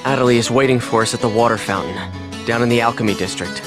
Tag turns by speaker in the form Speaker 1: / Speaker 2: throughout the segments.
Speaker 1: Adelie is waiting for us at the water fountain, down in the Alchemy District.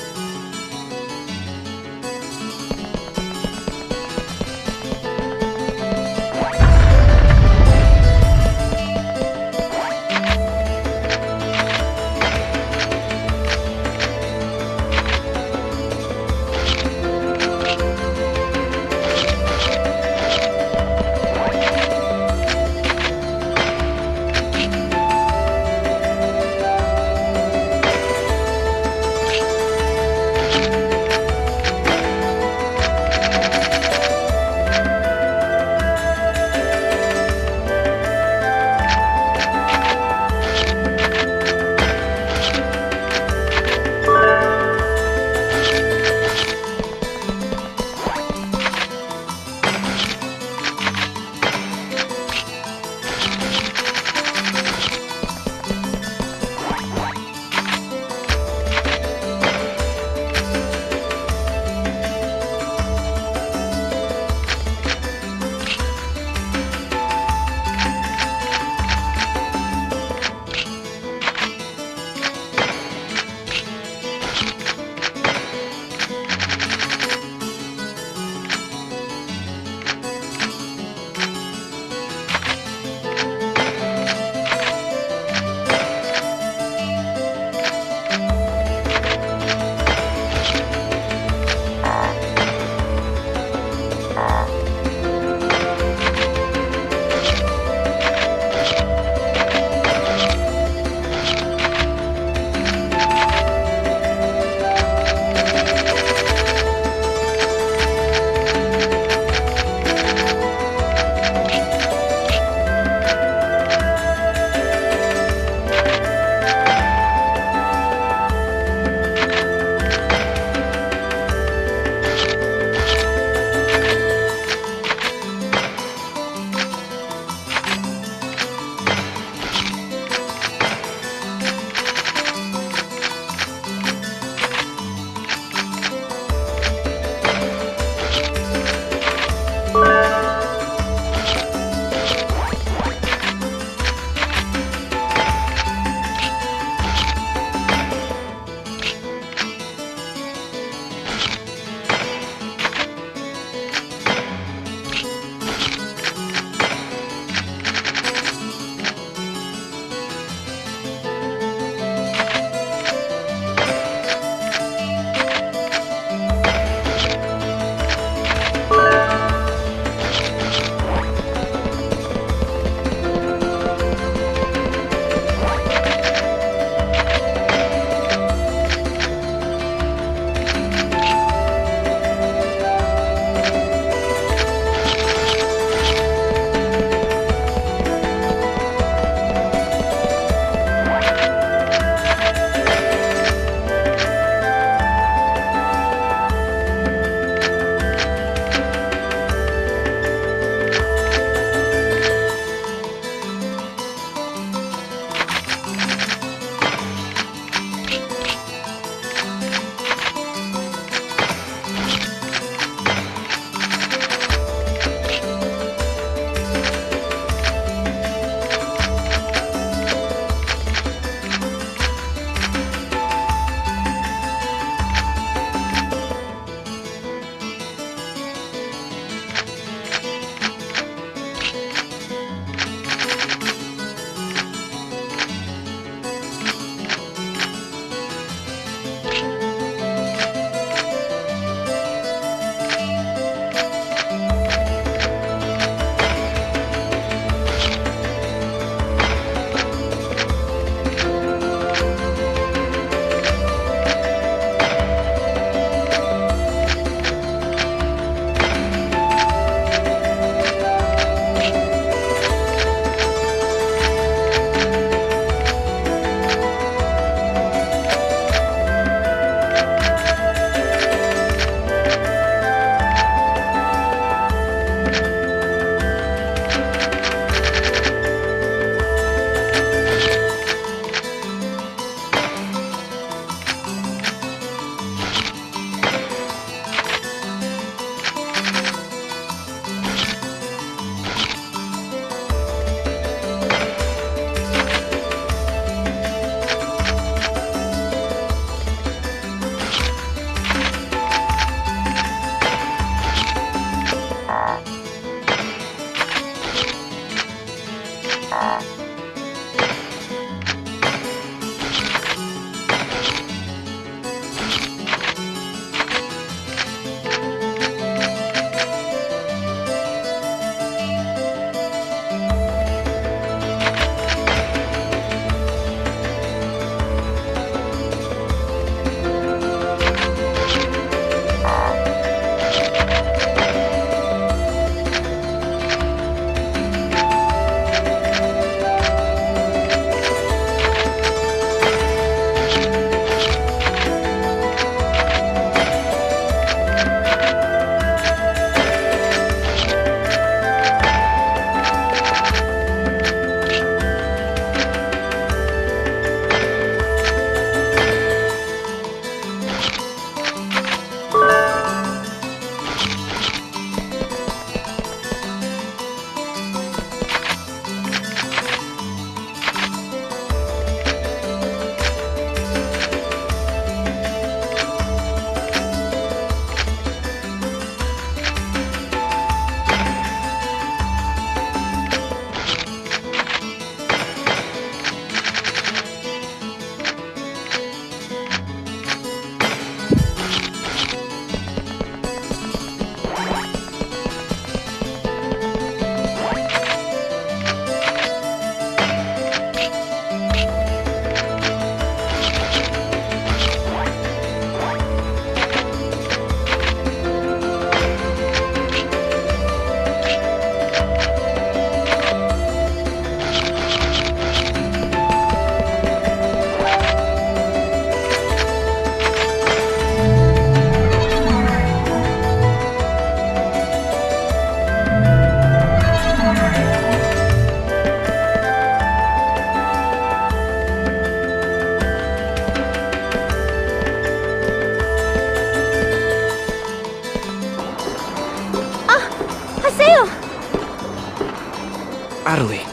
Speaker 1: Adelie.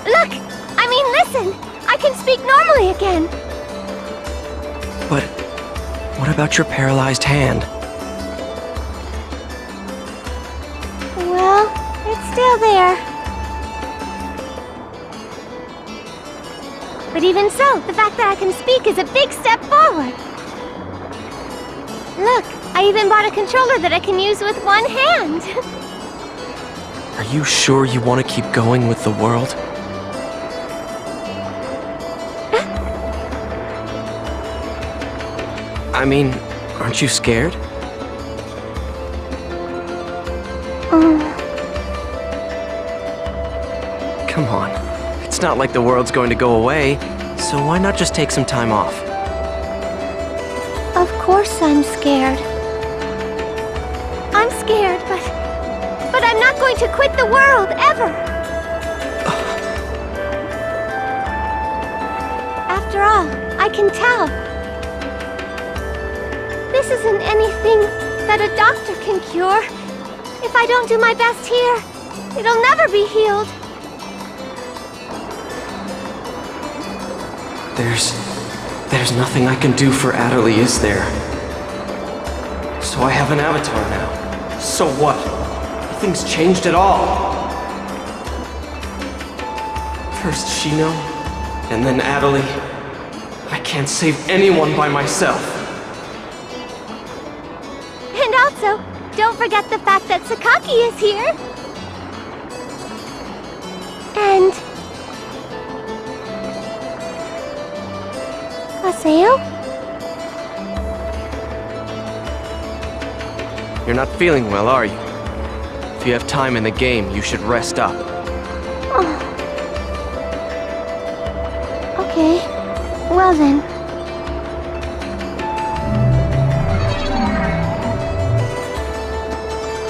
Speaker 2: Look! I mean, listen! I can speak normally again!
Speaker 1: But what about your paralyzed hand?
Speaker 2: Well, it's still there. But even so, the fact that I can speak is a big step forward. Look, I even bought a controller that I can use with one hand.
Speaker 1: Are you sure you want to keep going with the world? I mean, aren't you scared? Come on. It's not like the world's going to go away, so why not just take some time off?
Speaker 2: Of course I'm scared. I'm scared, but I'm not going to quit the world, ever! After all, I can tell. This isn't anything that a doctor can cure. If I don't do my best here, it'll never be healed.
Speaker 1: There's nothing I can do for Adelie, is there? So I have an avatar now. So what? Nothing's changed at all. First Shino, and then Adelie. I can't save anyone by myself.
Speaker 2: And also, don't forget the fact that Sakaki is here. And Haseo?
Speaker 1: You're not feeling well, are you? If you have time in the game, you should rest up.
Speaker 2: Oh. Okay. Well then.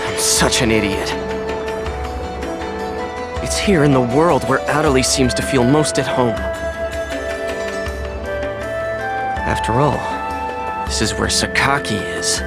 Speaker 1: I'm such an idiot. It's here in the world where Adelie seems to feel most at home. After all, this is where Sakaki is.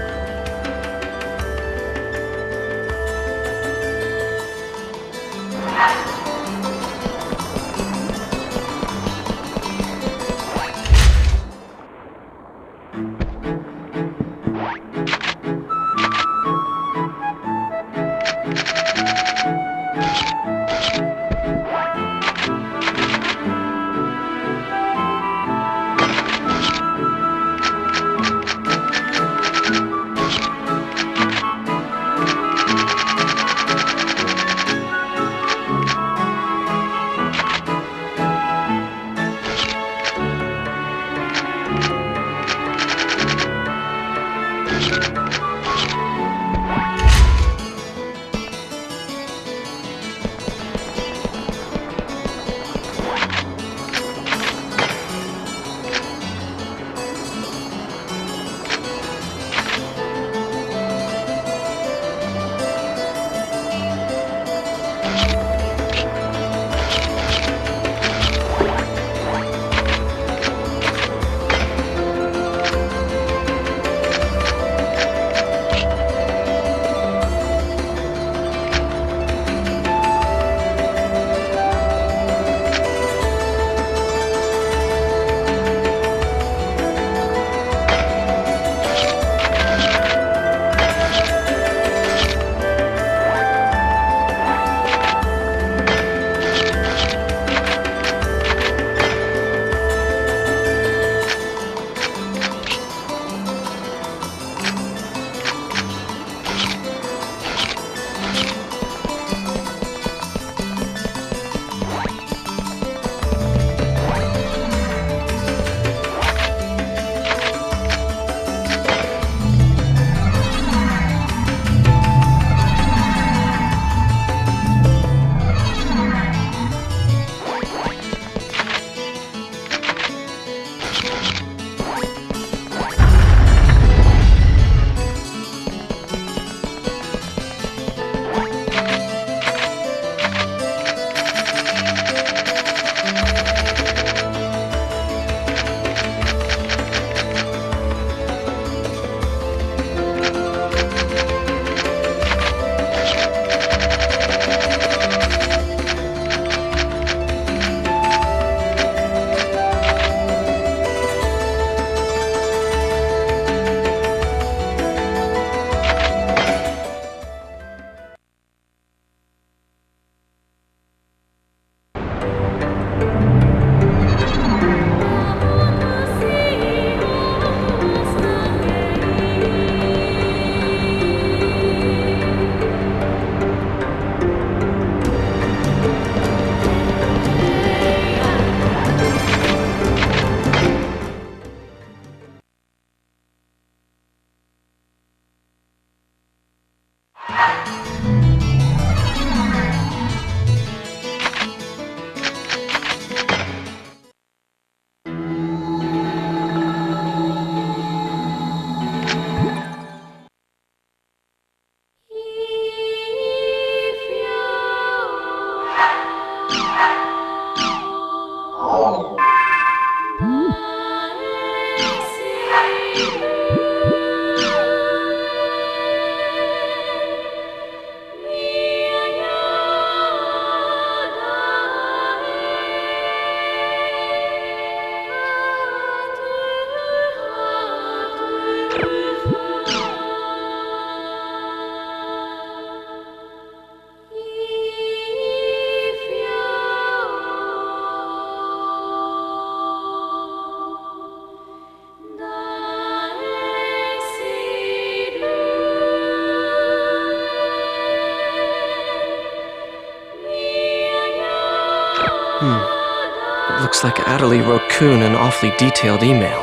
Speaker 1: It looks like Adelie wrote Kuhn an awfully detailed email.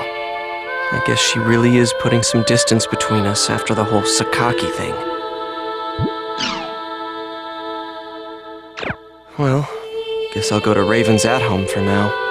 Speaker 1: I guess she really is putting some distance between us after the whole Sakaki thing. Well, guess I'll go to Raven's at-home for now.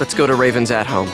Speaker 1: Let's go to Raven's at-home.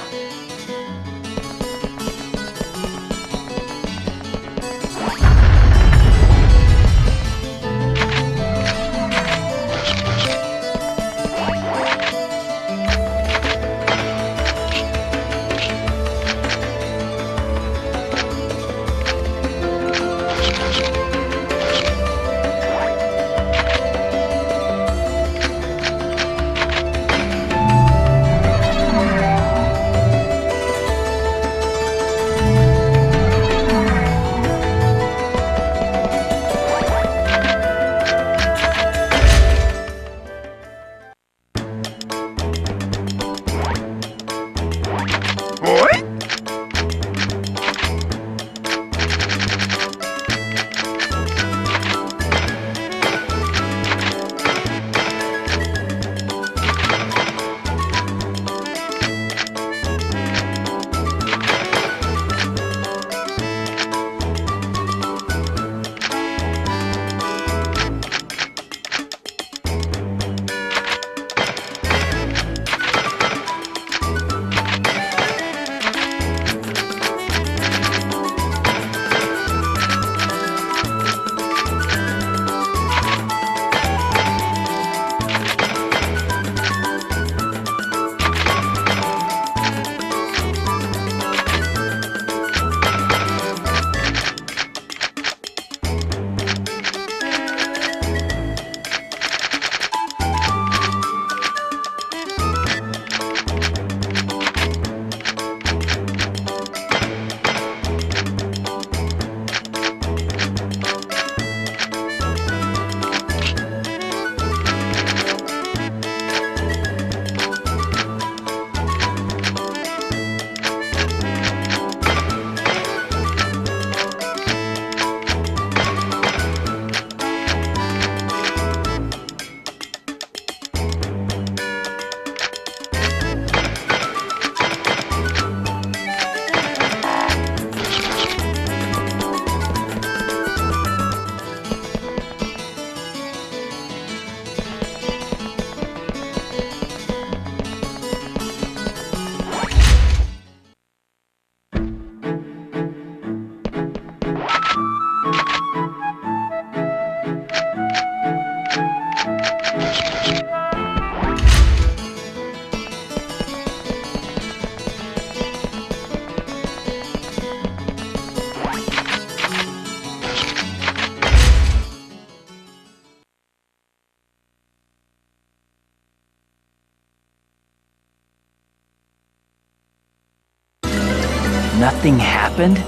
Speaker 3: Nothing happened?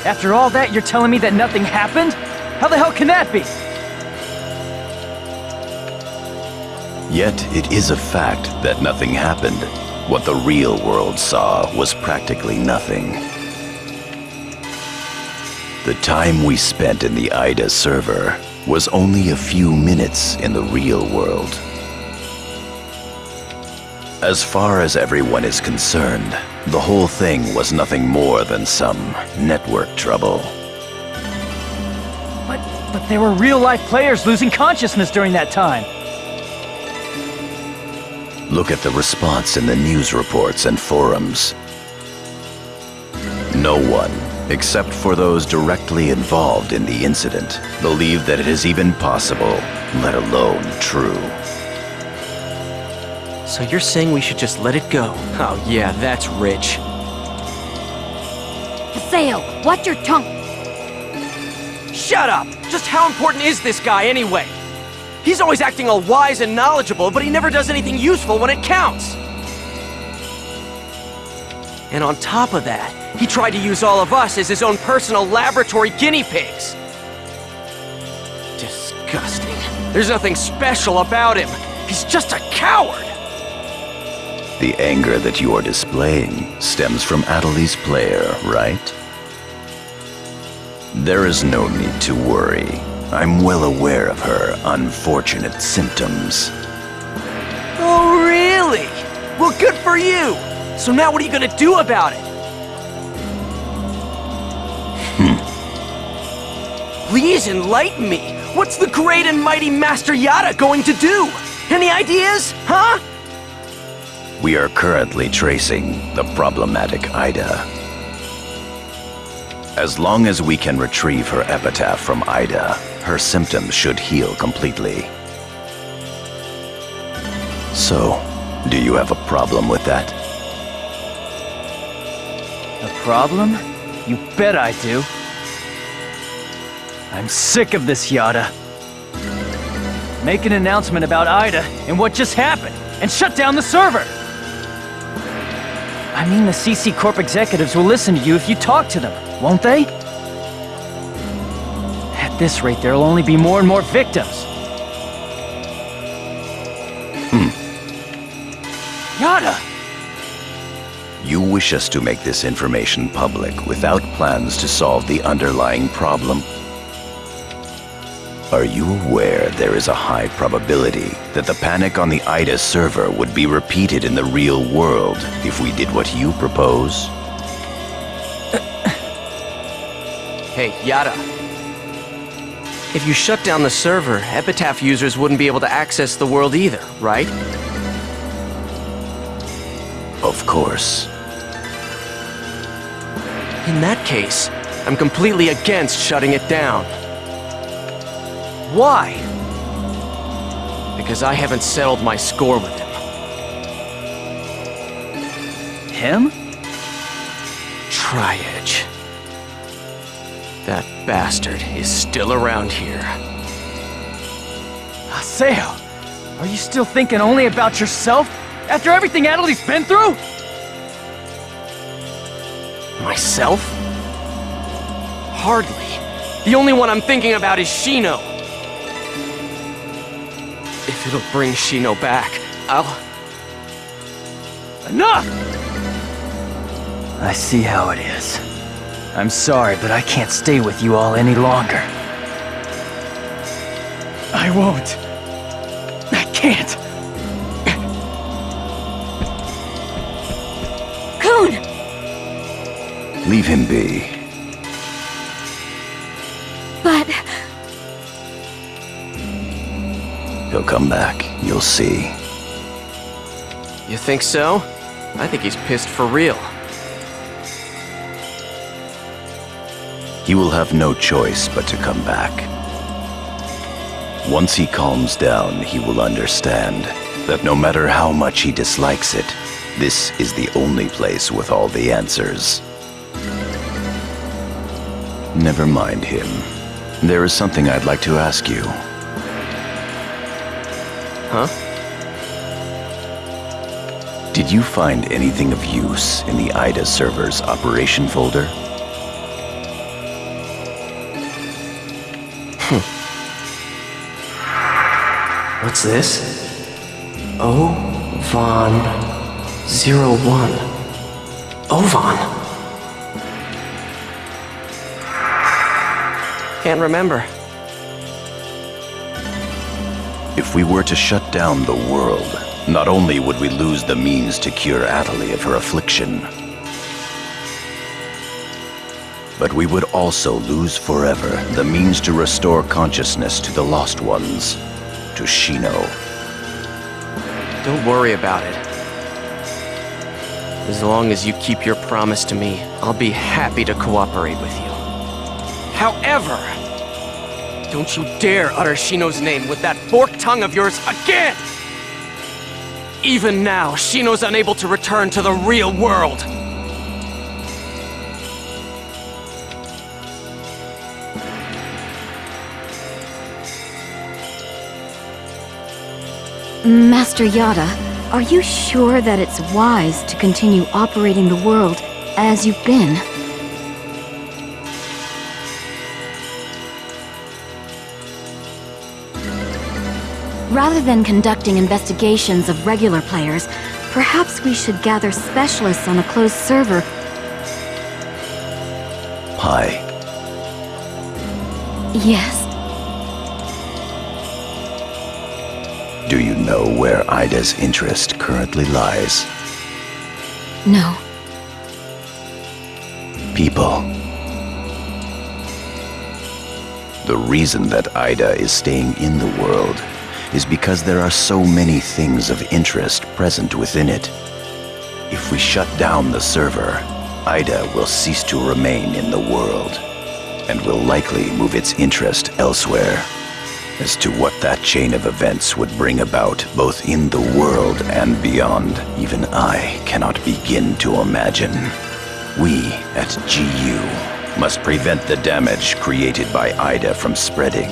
Speaker 3: After all that, you're telling me that nothing happened? How the hell can that be?
Speaker 4: Yet it is a fact that nothing happened. What the real world saw was practically nothing. The time we spent in the IDA server was only a few minutes in the real world. As far as everyone is concerned, the whole thing was nothing more than some network trouble.
Speaker 3: But there were real-life players losing consciousness during that time.
Speaker 4: Look at the response in the news reports and forums. No one, except for those directly involved in the incident, believe that it is even possible, let alone true.
Speaker 1: So you're saying we should just let it go? Oh yeah, that's rich.
Speaker 2: Haseo, watch your tongue.
Speaker 1: Shut up! Just how important is this guy anyway? He's always acting all wise and knowledgeable, but he never does anything useful when it counts. And on top of that, he tried to use all of us as his own personal laboratory guinea pigs. Disgusting. There's nothing special about him. He's just a coward!
Speaker 4: The anger that you are displaying stems from Atalee's player, right? There is no need to worry. I'm well aware of her unfortunate symptoms.
Speaker 1: Oh, really? Well, good for you! So now what are you gonna do about it? Please enlighten me! What's the great and mighty Master Yada going to do? Any ideas, huh?
Speaker 4: We are currently tracing the problematic Ida. As long as we can retrieve her epitaph from Ida, her symptoms should heal completely. So, do you have a problem with that?
Speaker 3: A problem? You bet I do. I'm sick of this, Yada. Make an announcement about Ida and what just happened, and shut down the server! I mean, the CC Corp executives will listen to you if you talk to them, won't they? At this rate, there'll only be more and more victims. Yada!
Speaker 4: You wish us to make this information public without plans to solve the underlying problem? Are you aware there is a high probability that the panic on the Ida server would be repeated in the real world if we did what you propose?
Speaker 1: Hey, Yada. If you shut down the server, Epitaph users wouldn't be able to access the world either, right?
Speaker 4: Of course.
Speaker 1: In that case, I'm completely against shutting it down. Why? Because I haven't settled my score with him.
Speaker 3: Him?
Speaker 1: Tri-Edge. That bastard is still around here.
Speaker 3: Haseo, are you still thinking only about yourself? After everything Atalee's been through?
Speaker 1: Myself? Hardly. The only one I'm thinking about is Shino. If it'll bring Shino back, I'll...
Speaker 3: Enough! I see how it is. I'm sorry, but I can't stay with you all any longer. I won't. I can't.
Speaker 2: Kun!
Speaker 4: Leave him be.
Speaker 2: But...
Speaker 4: He'll come back, you'll see.
Speaker 1: You think so? I think he's pissed for real.
Speaker 4: He will have no choice but to come back. Once he calms down, he will understand that no matter how much he dislikes it, this is the only place with all the answers. Never mind him. There is something I'd like to ask you.
Speaker 1: Huh?
Speaker 4: Did you find anything of use in the Ida server's operation folder?
Speaker 1: What's this? O-Von 01. Ovan? Can't remember.
Speaker 4: If we were to shut down the world, not only would we lose the means to cure Atalie of her affliction, but we would also lose forever the means to restore consciousness to the lost ones, to Shino.
Speaker 1: Don't worry about it. As long as you keep your promise to me, I'll be happy to cooperate with you. However, don't you dare utter Shino's name with that forked tongue of yours again! Even now, Shino's unable to return to the real world.
Speaker 2: Master Yada,
Speaker 5: Are you sure that it's wise to continue operating the world as you've been? Rather than conducting investigations of regular players, perhaps we should gather specialists on a closed server.
Speaker 4: Hi.
Speaker 5: Yes.
Speaker 4: Do you know where Ida's interest currently lies?
Speaker 5: No.
Speaker 4: People. The reason that Ida is staying in the world is because there are so many things of interest present within it. If we shut down the server, Ida will cease to remain in the world, and will likely move its interest elsewhere. As to what that chain of events would bring about, both in the world and beyond, even I cannot begin to imagine. We, at GU, must prevent the damage created by Ida from spreading.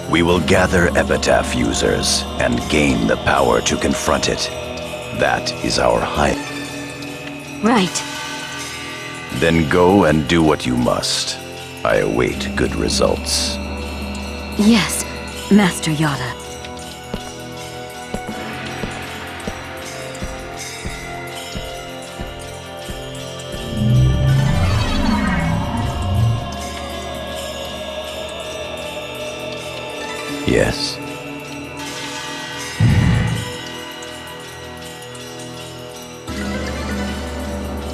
Speaker 4: We will gather Epitaph users and gain the power to confront it. That is our high.
Speaker 5: Right.
Speaker 4: Then go and do what you must. I await good results.
Speaker 5: Yes, Master Yada.
Speaker 4: Yes.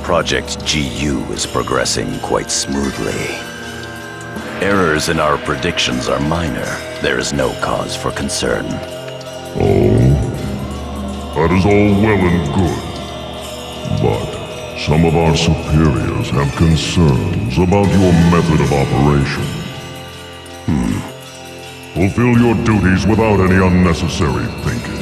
Speaker 4: Project GU is progressing quite smoothly. Errors in our predictions are minor. There is no cause for concern.
Speaker 6: Oh, that is all well and good. But some of our superiors have concerns about your method of operation. Fulfill your duties without any unnecessary thinking.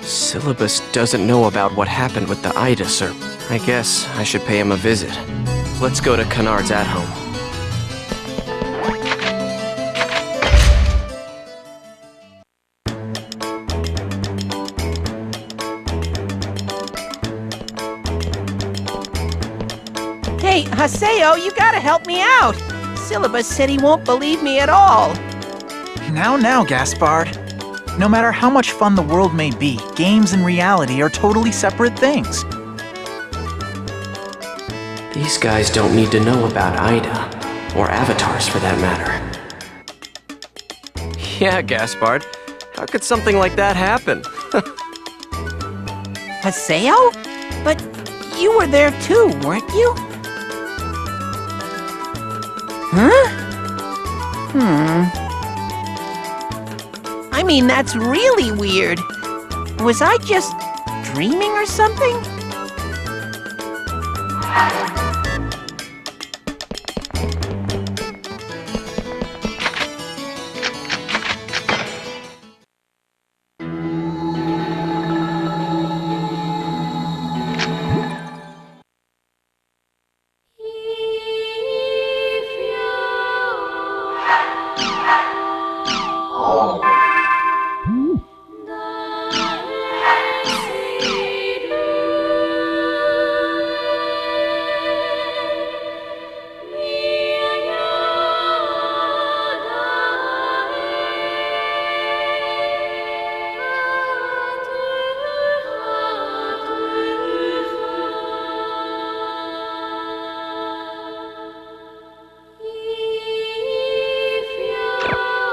Speaker 1: Syllabus doesn't know about what happened with the Ida server. I guess I should pay him a visit. Let's go to Kennard's at home.
Speaker 7: Hey, Haseo, you gotta help me out! Syllabus said he won't believe me at all.
Speaker 8: Now, Gaspard. No matter how much fun the world may be, games and reality are totally separate things.
Speaker 1: These guys don't need to know about Ida, or avatars for that matter. Yeah, Gaspard. How could something like that happen?
Speaker 7: Haseo? But you were there too, weren't you? Huh? I mean, that's really weird. Was I just dreaming or something?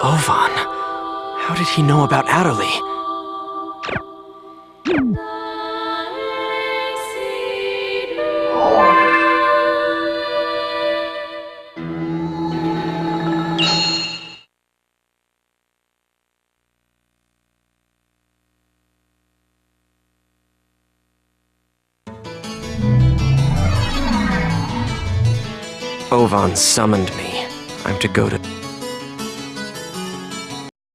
Speaker 1: Ovan. How did he know about Adderley? Ovan summoned me. I'm to go to